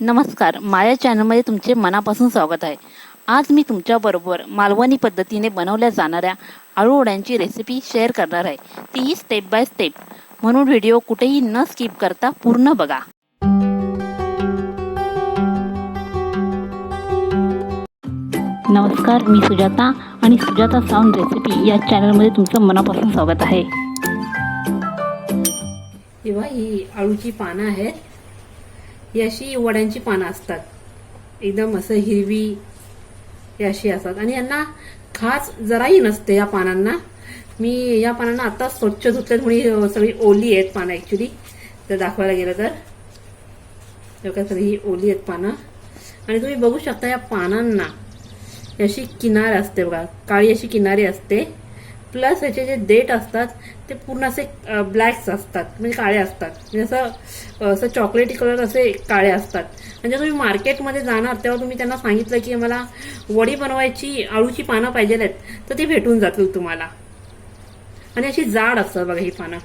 नमस्कार, माझ्या चॅनलमध्ये तुमचे मनापासून स्वागत आहे. आज मी तुमच्याबरोबर मालवणी पद्धतीने बनवल्या जाणाऱ्या आळू वड्यांची रेसिपी शेअर करणार आहे. तीही स्टेप बाय स्टेप, म्हणून व्हिडिओ कुठेही न स्किप करता पूर्ण बघा. नमस्कार, मी सुजाता आणि सुजाता साऊंड रेसिपी या चॅनलमध्ये तुमचं मनापासून स्वागत आहे. तेव्हा ही आळूची पानं आहेत, ही अशी वड्यांची पानं असतात, एकदम असं हिरवी अशी असतात आणि यांना खास जराही नसते. या पानांना मी या पानांना आता स्वच्छ धुतल्यात, म्हणून सगळी ओली आहेत पानं. ॲक्च्युली जर दाखवायला गेलं तर सगळी ही ओली आहेत पानं. आणि तुम्ही बघू शकता या पानांना अशी किनार असते बघा, काळी अशी किनारी असते. प्लस ह्याचे जे देठ असतात ते पूर्ण असे ब्लॅक्स असतात, म्हणजे काळे असतात, म्हणजे असं चॉकलेटी कलर असे काळे असतात. म्हणजे तुम्ही मार्केटमध्ये जाणार तेव्हा तुम्ही त्यांना सांगितलं की मला वडी बनवायची आळूची पानं पाहिजे आहेत, तर ती भेटून जातील तुम्हाला. आणि अशी जाड असतात बघा ही पानं.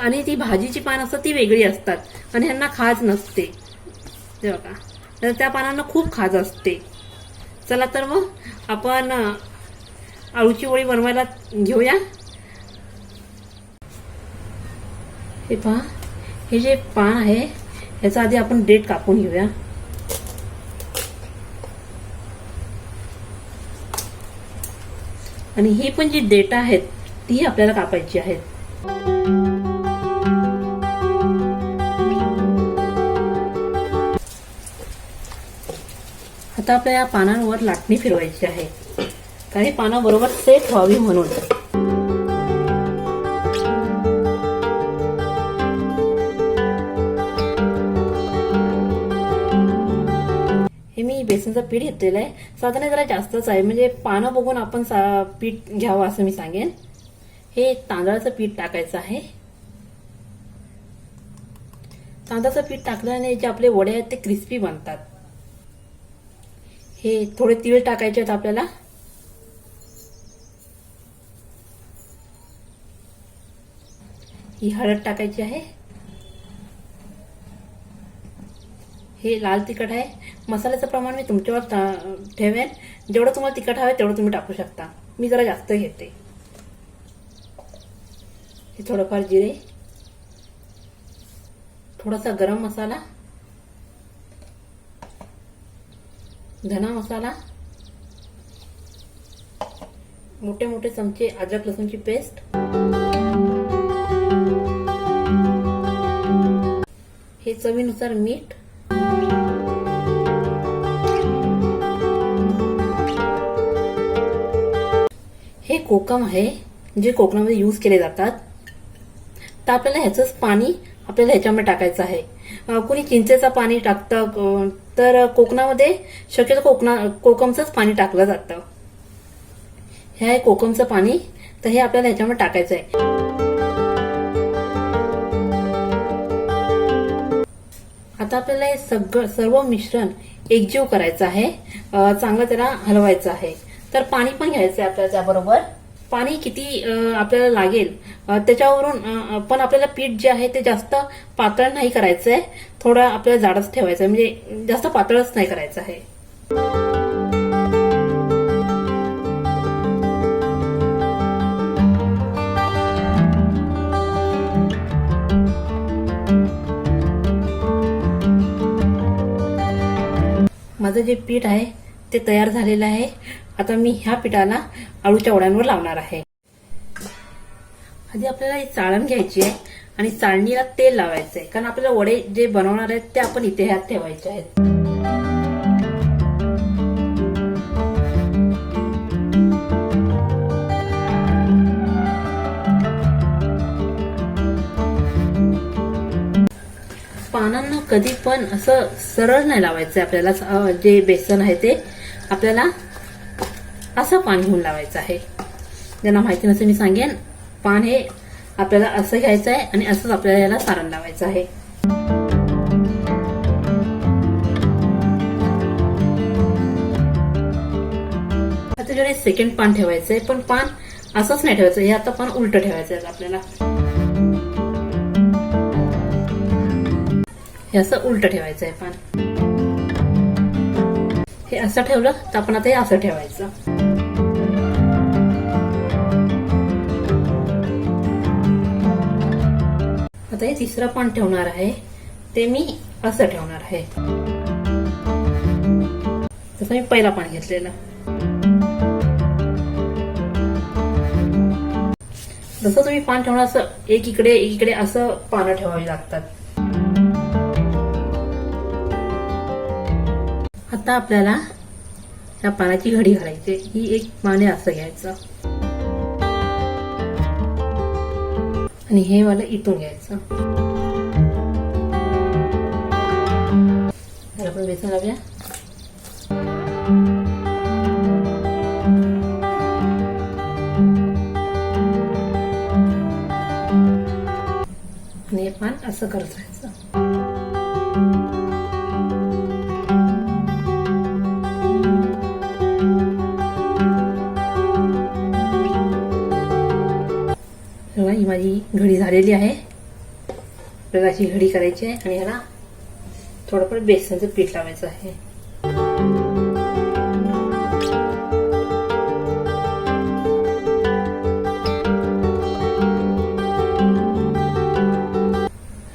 आणि ती भाजीची पानं असतात ती वेगळी असतात आणि ह्यांना खाज नसते. ते बघा, तर त्या पानांना खूप खाज असते. चला तर मग आपण आळूची वडी बनवायला घेऊया. हे पहा, हे जे पान आहे ह्याचा आधी आपण देठ कापून घेऊया. आणि ही पण जी देठ आहेत ती आपल्याला कापायची आहेत. आता आपल्या या पानांवर लाटणी फिरवायची आहे, कारण ही पानं बरोबर सेट व्हावी म्हणून. हे मी बेसनचं पीठ घेतलेलं आहे, साधारण जरा जास्तच आहे, म्हणजे पानं बघून आपण पीठ घ्यावं असं मी सांगेन. हे तांदळाचं पीठ टाकायचं आहे. तांदळाचं पीठ टाकल्याने जे आपले वडे आहेत ते क्रिस्पी बनतात. हे थोडे तीळ टाकायचे आहेत आपल्याला. ही हळद टाकायची आहे. हे लाल तिखट आहे. मसाल्याचं प्रमाण मी तुमच्यावर ठेवेन, जेवढं तुम्हाला तिखट हवं तेवढं तुम्ही टाकू शकता. मी जरा जास्त घेते. हे थोडंफार जिरे, थोडासा गरम मसाला, धना मसाला, मोठे मोठे चमचे अद्रक लसूणची पेस्ट, हे चवीनुसार मीठ, हे कोकम आहे जे कोकणामध्ये यूज केले जातात. तर आपल्याला ह्याचंच पाणी आपल्याला ह्याच्यामध्ये टाकायचं आहे. कोणी चिंचेचं पाणी टाकतं, तर कोकणामध्ये शक्यतो कोकमचंच पाणी टाकलं जातं. हे आहे कोकमचं पाणी, तर हे आपल्याला ह्याच्यामध्ये टाकायचं आहे. आता आपल्याला हे सर्व मिश्रण एकजीव करायचं आहे, चांगलं त्याला हलवायचं आहे. तर पाणी पण घ्यायचं आहे आपल्याला त्याबरोबर. पाणी किती आपल्याला लागेल त्याच्यावरून पण आपल्याला पीठ जे आहे ते जास्त पातळ नाही करायचंय, थोडं आपल्याला जाडच ठेवायचं आहे, म्हणजे जास्त पातळच नाही करायचं आहे. माझं जे पीठ आहे ते तयार झालेलं आहे. आता मी ह्या पिठाला आळूच्या वड्यांवर लावणार आहे. आधी आपल्याला ही चाळण घ्यायची आहे आणि चाळणीला तेल लावायचं आहे, कारण आपल्याला वडे जे बनवणार आहेत ते आपण इथे ह्यात ठेवायचे आहेत. पानांना कधी पण असं सरळ नाही लावायचं. आपल्याला जे बेसन आहे ते आपल्याला असं पान घेऊन लावायचं आहे. ज्यांना माहिती नसेल मी सांगेन, पान हे आपल्याला असं घ्यायचं आहे आणि असंच आपल्याला याला सारण लावायचं आहे. आता जरा सेकंड पान ठेवायचंय, पण पान असंच नाही ठेवायचं, हे आता पान उलट ठेवायचं आहे आपल्याला. हे असं उलट ठेवायचं आहे पान. हे असं ठेवलं तर आपण आता हे असं ठेवायचं. आता हे तिसरं पान ठेवणार आहे ते मी असं ठेवणार आहे. तसं मी पहिला पान घेतलेलं. जसं तुम्ही पान ठेवणार असं एकीकडे असं पानं ठेवावी लागतात. आता आपल्याला या पानाची घडी घालायची. ही एक पाने असं घ्यायचं आणि हे वाला इथून घ्यायचं. आपण बेसन लावूया. आणि हे पान असं करत राहायचं. ही माझी घडी झालेली आहे. आपल्याला अशी घडी करायची आहे आणि ह्याला थोडंफार बेसनचं पीठ लावायचं आहे.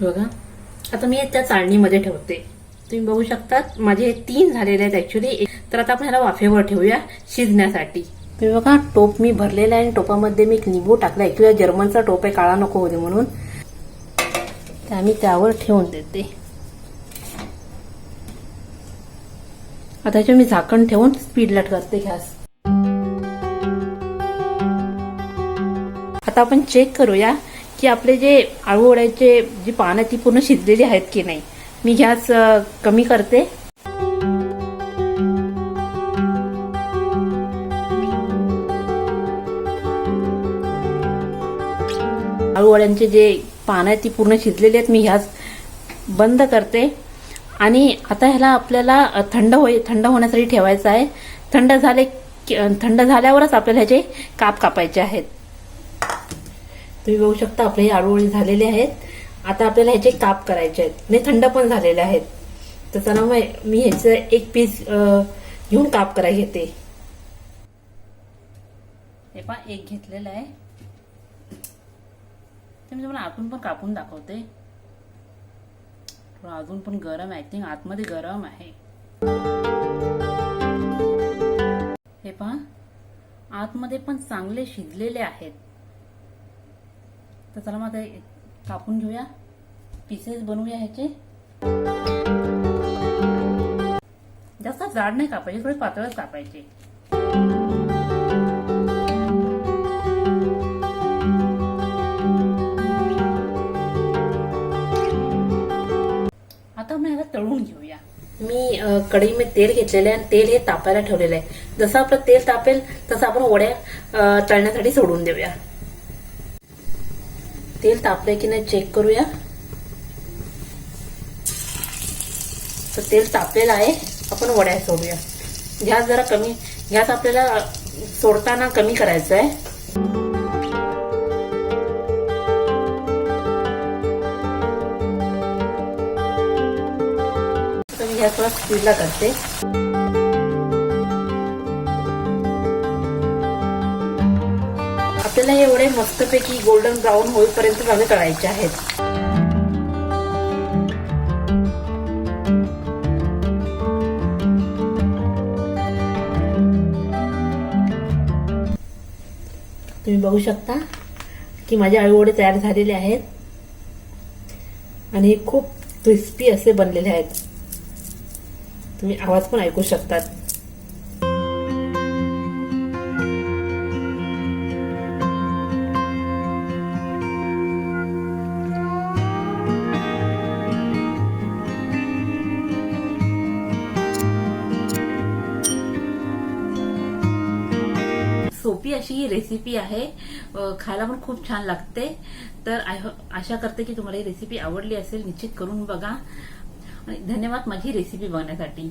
बघा आता मी त्या चाळणीमध्ये ठेवते. तुम्ही बघू शकतात माझे 3 झालेले आहेत ऍक्च्युली. तर आता आपण ह्याला वाफेवर ठेवूया शिजण्यासाठी. तुम्ही बघा टोप मी भरलेला आहे आणि टोपामध्ये मी एक लिंबू टाकला. ऍक्च्युली जर्मनचा टोप आहे, काळा नको होते म्हणून. तर आम्ही त्यावर ठेवून देते. आता ह्याच्यावर मी झाकण ठेवून स्पीडला करते गॅस. आता आपण चेक करूया की आपले जे आळू वड्याचे जी पानं ती पूर्ण शिजलेली आहेत की नाही. मी गॅस कमी करते. आळू वड्यांचे जे पानं आहेत ती पूर्ण शिजलेली आहेत. मी गॅस बंद करते आणि आता ह्याला आपल्याला थंड होण्यासाठी ठेवायचं आहे. थंड झाल्यावरच आपल्याला ह्याचे काप कापायचे आहेत. तुम्ही बघू शकता आपले हे आळू वडी झालेले आहेत. आता आपल्याला ह्याचे काप करायचे आहेत आणि थंड पण झालेले आहेत. तर चला मग मी ह्याचं एक पीस घेऊन काप करायला घेते. हे पहा एक घेतलेलं आहे. ते मी तुम्हाला आतून पण कापून दाखवते. अजून पण गरम आहे. आय थिंक आतमध्ये गरम आहे. हे पहा आतमध्ये पण चांगले शिजलेले आहेत. तर चला मग कापून घेऊया. पीसेस बनवूया ह्याचे. जास्त जाड नाही कापायचे, थोडे पातळच कापायचे. आता आपण ह्याला तळून घेऊया. मी कढईमध्ये तेल घेतलेलं आहे आणि तेल हे तापायला ठेवलेलं आहे. जसं आपलं तेल तापेल तसं आपण वड्या तळण्यासाठी सोडून देऊया. तेल तापलंय की नाही चेक करूया. तर तेल तापलेलं आहे. आपण वड्या सोडूया. गॅस जरा कमी, गॅस आपल्याला सोडताना कमी करायचा आहे. तर मी गॅस थोडा स्पीडला करते. आपल्याला हे वडे मस्तपैकी गोल्डन ब्राऊन होईपर्यंत चांगले तळायचे आहेत. तुम्ही बघू शकता की माझे आळू वडे तयार झालेले आहेत आणि खूप क्रिस्पी असे बनलेले आहेत. तुम्ही आवाज पण ऐकू शकतात. सोपी अशी ही रेसिपी आहे. खायला पण खूप छान लागते. तर आशा करते की तुम्हाला ही रेसिपी आवडली असेल. निश्चित करून बघा आणि धन्यवाद माझी रेसिपी बघण्यासाठी.